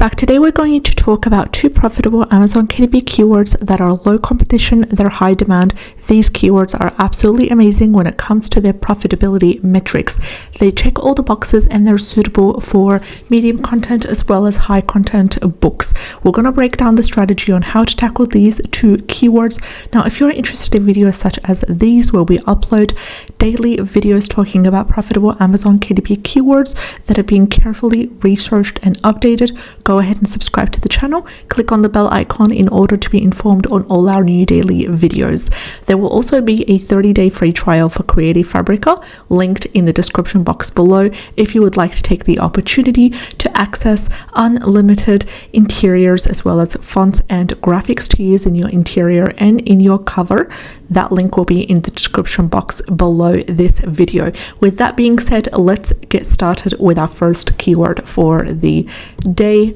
back. Today we're going to talk about two profitable Amazon KDP keywords that are low competition, they're high demand. These keywords are absolutely amazing when it comes to their profitability metrics. They check all the boxes and they're suitable for medium content as well as high content books. We're going to break down the strategy on how to tackle these two keywords. Now, if you're interested in videos such as these, where we upload daily videos talking about profitable Amazon KDP keywords that are being carefully researched and updated, go ahead and subscribe to the channel. Click on the bell icon in order to be informed on all our new daily videos. There will also be a 30-day free trial for Creative Fabrica linked in the description box below if you would like to take the opportunity to access unlimited interiors as well as fonts and graphics to use in your interior and in your cover. That link will be in the description box below this video. With that being said, let's get started with our first keyword for the day.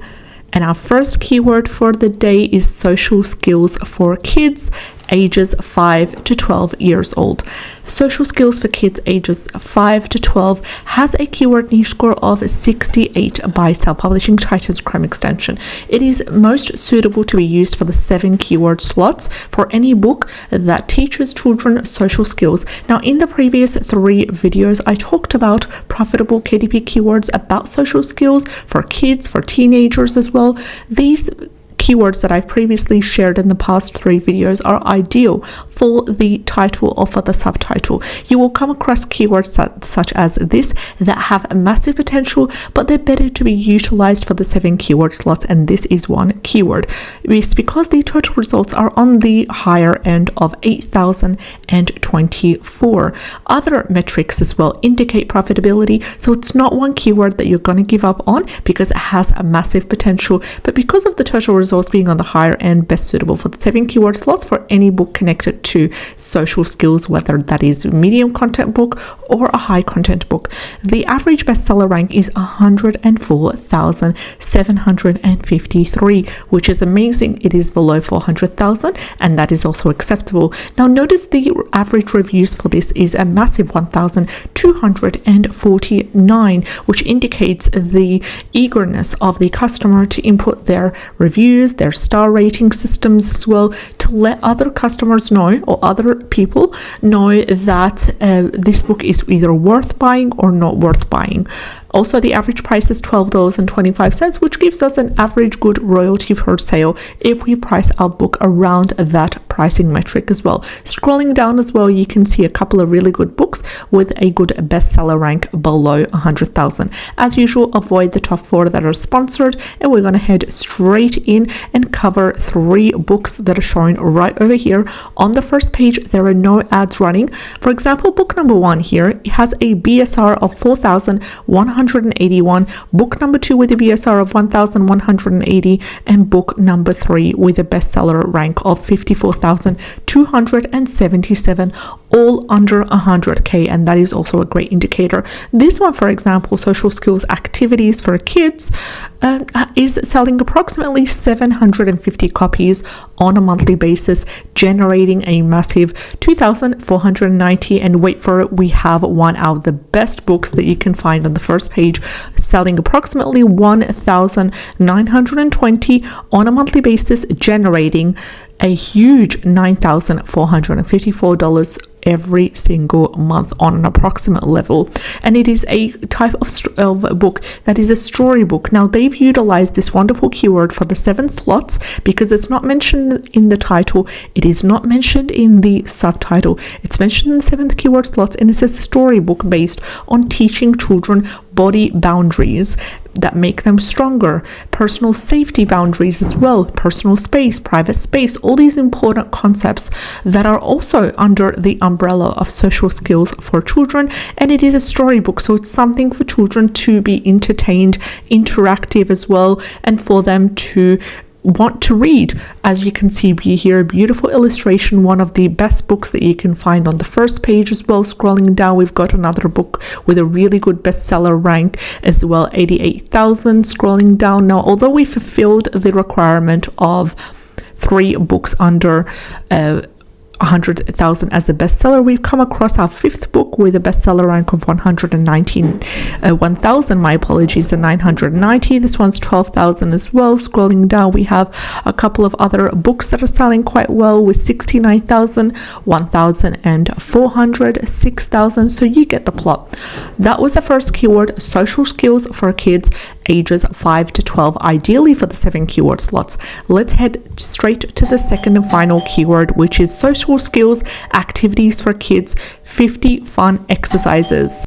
And our first keyword for the day is social skills for kids ages 5 to 12 years old. Social skills for kids ages 5 to 12 has a keyword niche score of 68 by Self Publishing Titans Chrome extension. It is most suitable to be used for the 7 keyword slots for any book that teaches children social skills. Now, in the previous 3 videos, I talked about profitable KDP keywords about social skills for kids, for teenagers as well. These keywords that I've previously shared in the past 3 videos are ideal for the title or for the subtitle. You will come across keywords such as this that have a massive potential, but they're better to be utilized for the 7 keyword slots, and this is one keyword. It's because the total results are on the higher end of 8,024. Other metrics as well indicate profitability, so it's not one keyword that you're going to give up on because it has a massive potential, but because of the total results being on the higher end, best suitable for the 7 keyword slots for any book connected to social skills, whether that is a medium content book or a high content book. The average bestseller rank is 104,753, which is amazing. It is below 400,000, and that is also acceptable. Now, notice the average reviews for this is a massive 1,249, which indicates the eagerness of the customer to input their reviews, their star rating systems as well, to let other customers know or other people know that this book is either worth buying or not worth buying. Also, the average price is $12.25, which gives us an average good royalty per sale if we price our book around that pricing metric as well. Scrolling down as well, you can see a couple of really good books with a good bestseller rank below 100,000. As usual, avoid the top 4 that are sponsored, and we're going to head straight in and cover 3 books that are shown right over here. On the first page, there are no ads running. For example, book number 1 here, it has a BSR of 4,181, book number 2 with a BSR of 1,180, and book number 3 with a bestseller rank of 54,277, all under 100k, and that is also a great indicator. This one, for example, social skills activities for kids, is selling approximately 750 copies on a monthly basis, generating a massive 2,490, and wait for it, we have one of the best books that you can find on the first page, selling approximately 1,920 on a monthly basis, generating a huge $9,454 every single month on an approximate level. And it is a type of book that is a storybook. Now, they've utilized this wonderful keyword for the 7 slots because it's not mentioned in the title, it is not mentioned in the subtitle, it's mentioned in the 7th keyword slots, and it's a storybook based on teaching children body boundaries that make them stronger, personal safety boundaries as well, personal space, private space, all these important concepts that are also under the umbrella of social skills for children. And it is a storybook, so it's something for children to be entertained, interactive as well, and for them to want to read. As you can see here, a beautiful illustration, one of the best books that you can find on the first page as well. Scrolling down, we've got another book with a really good bestseller rank as well, 88,000. Scrolling down now, although we fulfilled the requirement of 3 books under 100,000 as a bestseller. We've come across our 5th book with a bestseller rank of 1,000, my apologies, and 990. This one's 12,000 as well. Scrolling down, we have a couple of other books that are selling quite well with 69,000, 1,400, 6,000. So you get the plot. That was the first keyword, social skills for kids ages 5 to 12, ideally for the 7 keyword slots. Let's head straight to the second and final keyword, which is social skills activities for kids, 50 fun exercises.